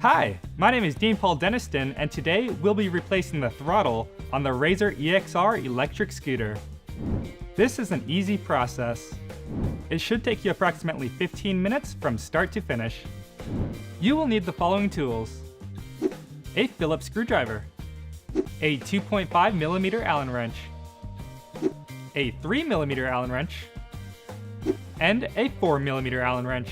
Hi, my name is Dean Paul Deniston, and today we'll be replacing the throttle on the Razor EXR electric scooter. This is an easy process. It should take you approximately 15 minutes from start to finish. You will need the following tools: a Phillips screwdriver, a 2.5mm Allen wrench, a 3mm Allen wrench, and a 4mm Allen wrench.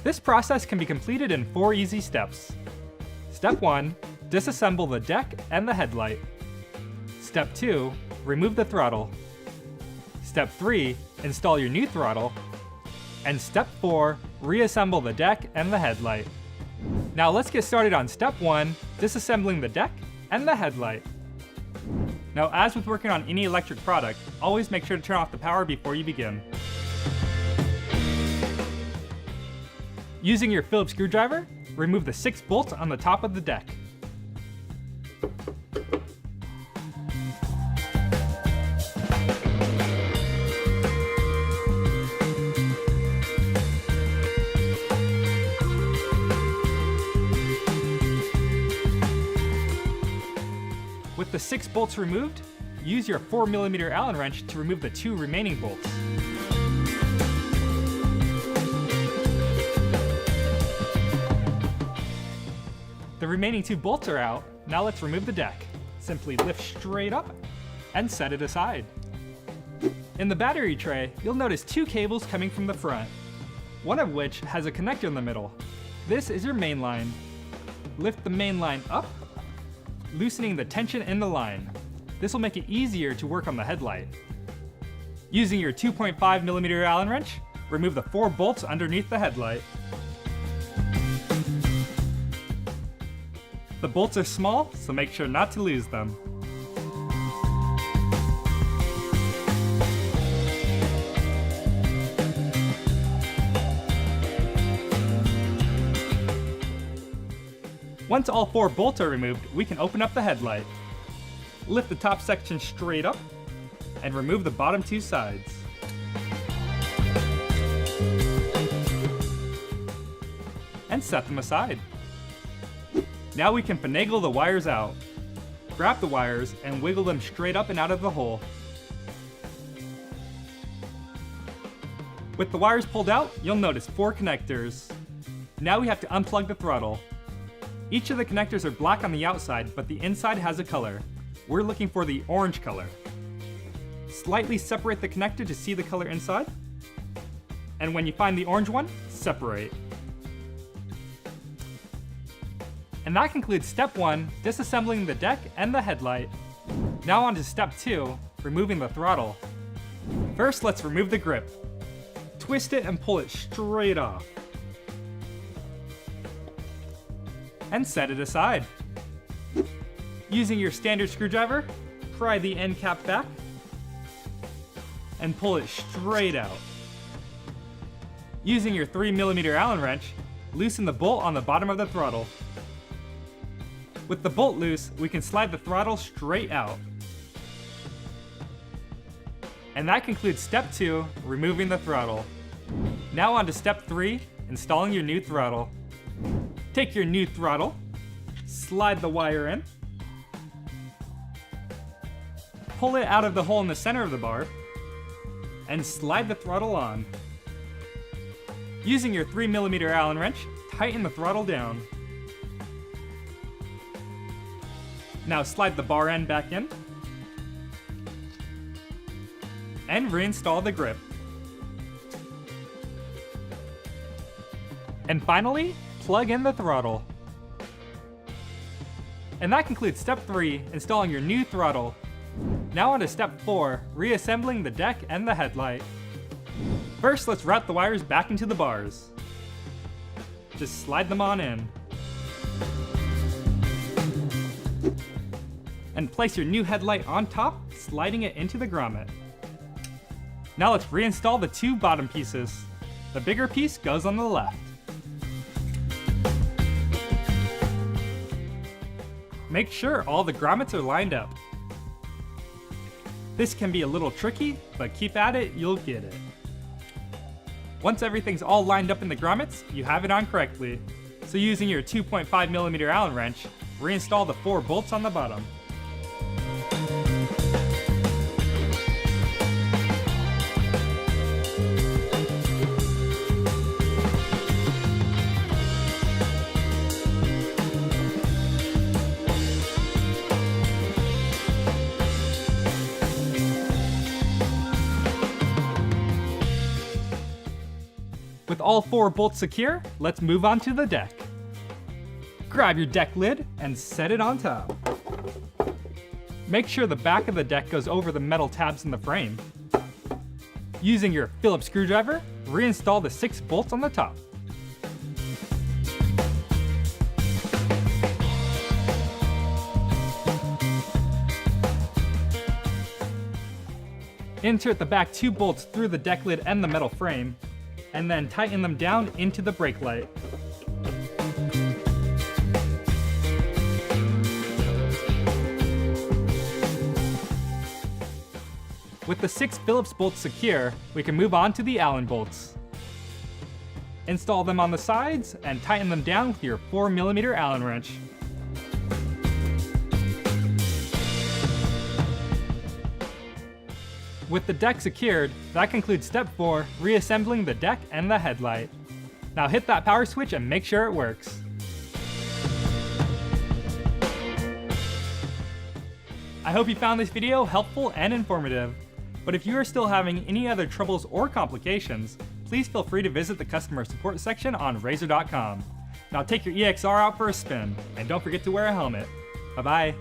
This process can be completed in 4 easy steps. Step 1. Disassemble the deck and the headlight. Step 2. Remove the throttle. Step 3. Install your new throttle. And Step 4. Reassemble the deck and the headlight. Now let's get started on Step 1, disassembling the deck and the headlight. Now, as with working on any electric product, always make sure to turn off the power before you begin. Using your Phillips screwdriver, remove the 6 bolts on the top of the deck. With the 6 bolts removed, use your 4mm Allen wrench to remove the 2 remaining bolts. The remaining 2 bolts are out. Now let's remove the deck. Simply lift straight up and set it aside. In the battery tray, you'll notice 2 cables coming from the front, one of which has a connector in the middle. This is your main line. Lift the main line up, loosening the tension in the line. This will make it easier to work on the headlight. Using your 2.5mm Allen wrench, remove the 4 bolts underneath the headlight. The bolts are small, so make sure not to lose them. Once all 4 bolts are removed, we can open up the headlight. Lift the top section straight up and remove the bottom 2 sides. And set them aside. Now we can finagle the wires out. Grab the wires and wiggle them straight up and out of the hole. With the wires pulled out, you'll notice 4 connectors. Now we have to unplug the throttle. Each of the connectors are black on the outside, but the inside has a color. We're looking for the orange color. Slightly separate the connector to see the color inside. And when you find the orange one, separate. And that concludes Step 1, disassembling the deck and the headlight. Now on to Step 2, removing the throttle. First, let's remove the grip. Twist it and pull it straight off. And set it aside. Using your standard screwdriver, pry the end cap back and pull it straight out. Using your 3mm Allen wrench, loosen the bolt on the bottom of the throttle. With the bolt loose, we can slide the throttle straight out. And that concludes Step 2, removing the throttle. Now on to Step 3, installing your new throttle. Take your new throttle, slide the wire in, pull it out of the hole in the center of the bar, and slide the throttle on. Using your 3mm Allen wrench, tighten the throttle down. Now slide the bar end back in and reinstall the grip. And finally, plug in the throttle. And that concludes Step 3, installing your new throttle. Now on to Step 4, reassembling the deck and the headlight. First, let's route the wires back into the bars. Just slide them on in. And place your new headlight on top, sliding it into the grommet. Now let's reinstall the 2 bottom pieces. The bigger piece goes on the left. Make sure all the grommets are lined up. This can be a little tricky, but keep at it, you'll get it. Once everything's all lined up in the grommets, you have it on correctly. So using your 2.5mm Allen wrench, reinstall the 4 bolts on the bottom. With all 4 bolts secure, let's move on to the deck. Grab your deck lid and set it on top. Make sure the back of the deck goes over the metal tabs in the frame. Using your Phillips screwdriver, reinstall the 6 bolts on the top. Insert the back 2 bolts through the deck lid and the metal frame, and then tighten them down into the brake light. With the 6 Phillips bolts secure, we can move on to the Allen bolts. Install them on the sides and tighten them down with your 4mm Allen wrench. With the deck secured, that concludes step 4, reassembling the deck and the headlight. Now hit that power switch and make sure it works. I hope you found this video helpful and informative, but if you are still having any other troubles or complications, please feel free to visit the customer support section on Razor.com. Now take your EXR out for a spin, and don't forget to wear a helmet. Bye-bye.